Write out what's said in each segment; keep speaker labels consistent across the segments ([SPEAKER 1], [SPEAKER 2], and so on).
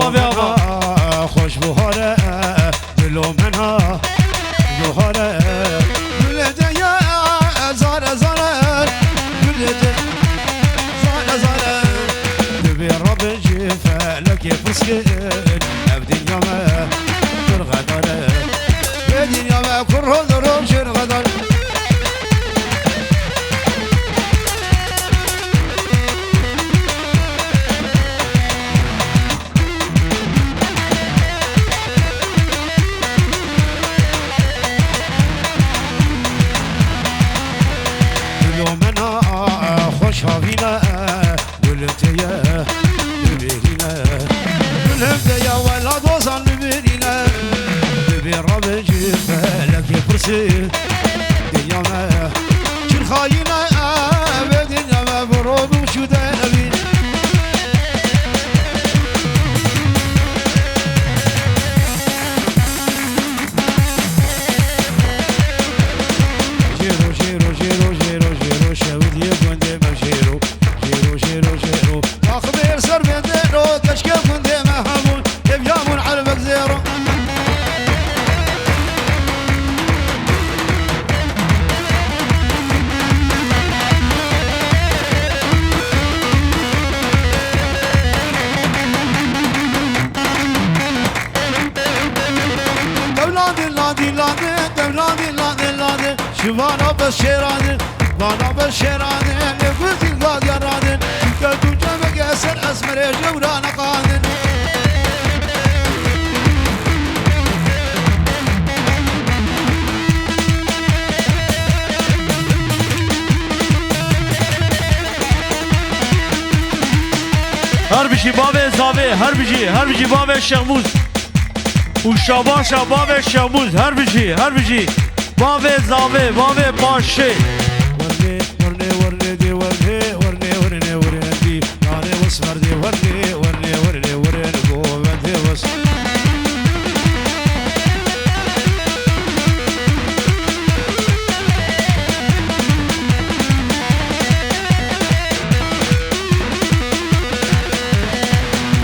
[SPEAKER 1] زاوی آقا
[SPEAKER 2] خوش بهاره دلو منها بهاره گلده یا زاره زاره گلده زاره زاره دبی رب جیفه لکی فسکن ابدین یامه کر غداره بدین یامه کر هدرم شر غداره شافينا ولمتيا لبيرينا ولمتيا ولا توصل لبيرينا لبير ربي جيفه لك يبرسي دنيا ما شن خاينا بدنيا ما برود وشودا نبي جيرو جيرو جيرو جيرو جيرو شاودي يقوندي أخبر سر بديرو تشكي كنت مهمون يبيامون على بكزيرو دولادي لادي لادي دولادي لادي لادي شوانا بس شيراني وانا بس شيراني نفوتي القاد يراني قلتو جمك اسر اسمر جورانا قادن
[SPEAKER 1] هر بشی بابه زاوه هر بشی بابه شغموز و شاباشا بابه شغموز هر بشی بابه زاوه بابه باشه
[SPEAKER 2] وردي وردي وردي وردي وردي قومتي بس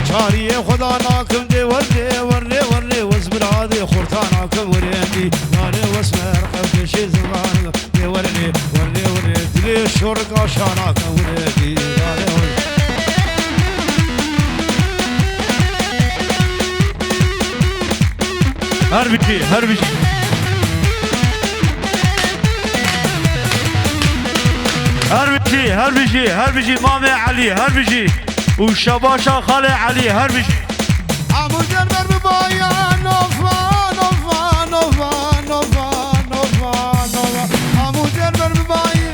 [SPEAKER 2] شاري خدا ناكم دي وردي وردي وردي وزبر هذه خرطاناكم وريندي وانا واسمر قبل شي زمان دي وردي وردي وردي دلي الشرق عشاناكم وردي
[SPEAKER 1] هر بشي هر بشي مامي علي هر بشي وشباشا خالي علي هر بشي
[SPEAKER 2] ابو جربر ببايا نوفا نوفا نوفا نوفا نوفا نوفا ابو جربر ببايا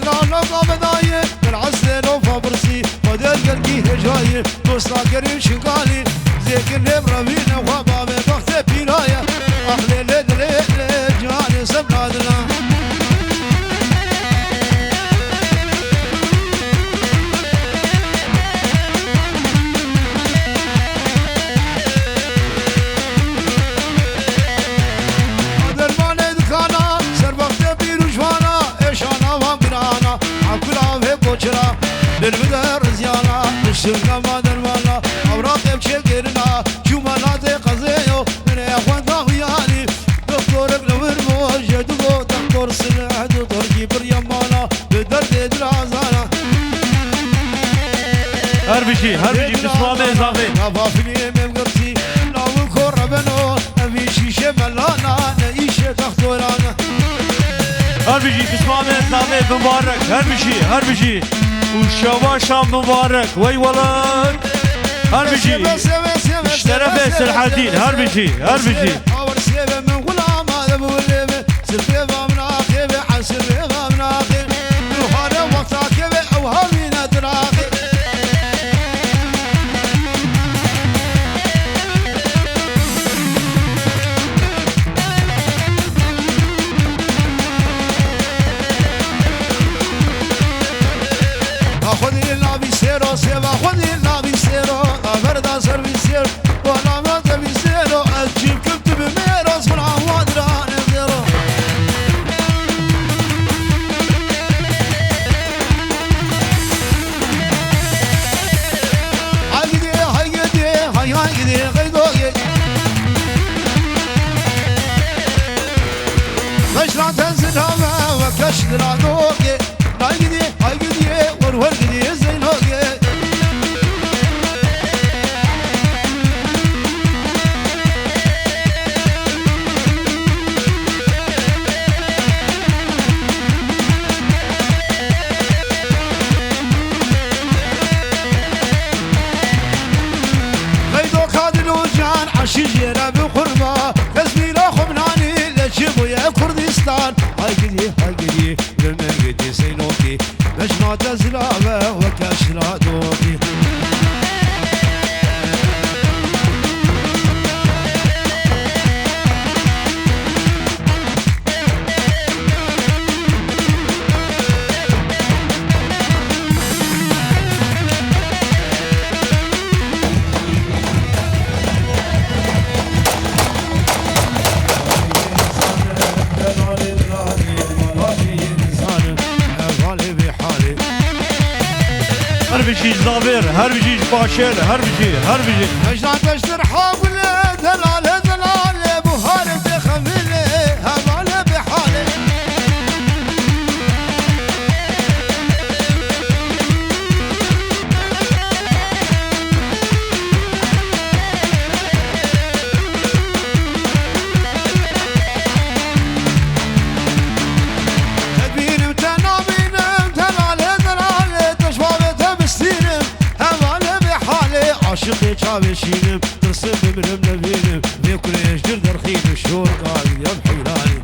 [SPEAKER 2] لا نوفا بداية بالعسل نوفا برسي ودل قلقي هجاية دوستا قريب شقالي زيك النبرة بينا وبابي بختي بيرايا أخلي لدلي جاني سبنادنا درماني دكانا سر بختي بيروشوانا إيشانا وامبرانا عقلا في بوشرا للبدر زيانا الشركة ما درمانا أوراق بشكرنا جمالات قضيو من أخوان ضغياني دكتور بنور موجه دكتور سلح دكتور جبر يمانا بدرد درازانا
[SPEAKER 1] هر بشي بسمامي زاغي
[SPEAKER 2] نفافني ممقرتي لاو كوربنو أبي شيشة ملانا نعيشة دكتورانا
[SPEAKER 1] هر بشي بسمامي زاغي مبارك هر بشي وشواشا مبارك وي ولد هر بشي اشترف سلح الدين هر بشي
[SPEAKER 2] اور سيبه من غلام هذا بوليبه سلفيبه من عاقبه عن سلفيبه من عاقبه وهذا وقت عاقبه او هامينا دراقي خذي النبي سيرو سيبا خذي النبي سيرو فردا سربي سير وانا ما تبي سيرو اجيب كتب ميراس من عواد راني غيرو وكاش درادوكي نايدي هايدي ورورقدي زينوكي عشي جيرا بقربا كسبي لا خمناني لجيبو يا كردستان هاي قدي لما قدي سينوكي مجمع تزلابة وكاشلا دوكي
[SPEAKER 1] هر بيجي زابر هر بيجي باشر هر بيجي
[SPEAKER 2] مجنان تشتر حاوله دلاله بهار بخمله هماله بحاله تبينم تنابينم دلاله تشوابته بستينم هماله بحاله عاشقي çavşinim tırsım ömrüm nevinim ve kureştir derhîm şor gal yam hilali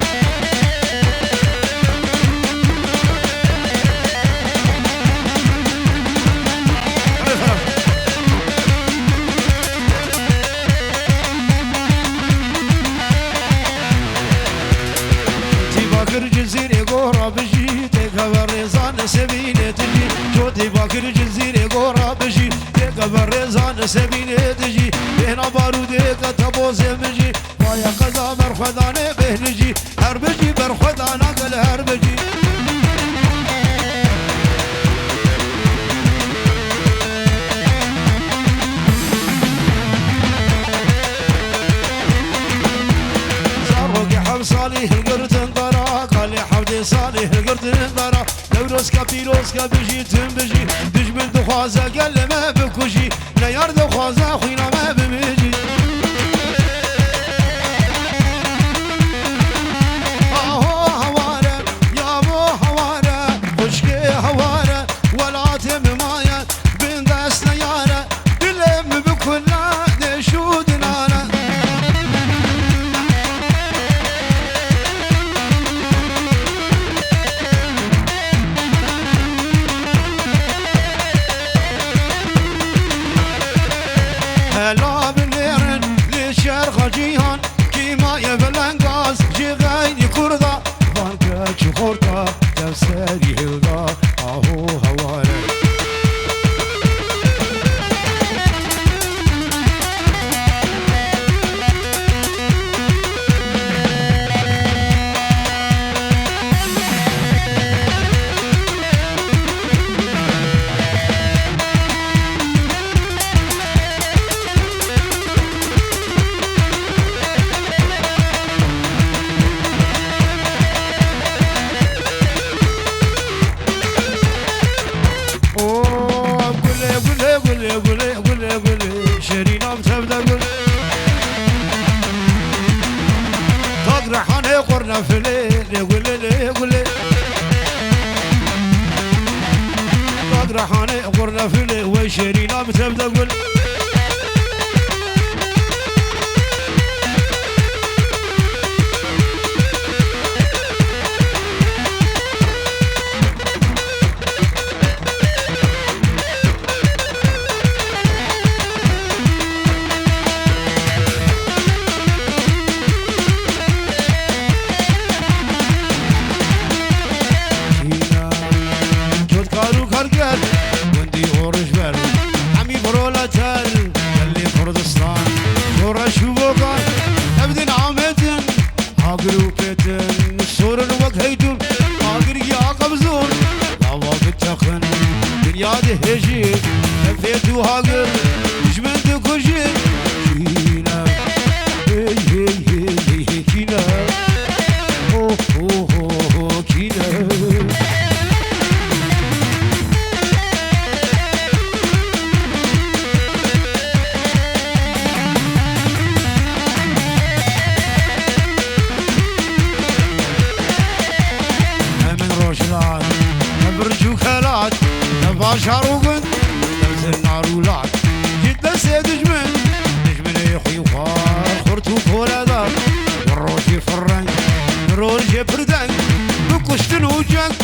[SPEAKER 2] Bakır cizire gora biji te kavarezan sevine tiji jodi bakır cizire gora biji te kavarezan sevine tiji bena barude katabo zemji vaya kaza merfadane behniji her biji berfadana gel her biji zarogi hamsali hilgırtın صالح قرد برا لوروس كابيروس كبجي تنبجي دجبل دخوازة قال ما بكوجي لا يرد خوازة خوينا ما بمجي اهو هوارة يا مو هوارة خشكي هوارة ولا تم مايا بين داسنا يارة بلم بكلنا نشود نارة هلا بالميرن للشرخ جيهان كيما يبلن غاز جي غيني كردا بانكا شخورتا تفسري هلدا اهو هواري شرينام تبدا قول تطرحاني قرنا في الليل يقول تطرحاني قرنا في الليل وشرينام تبدا قول وندي اورج بر عمي برولا سي دجمن دجمن يا خويا وخار خرتو فولادار والروجي فرنك الروجي بردنك بكشتن وجنك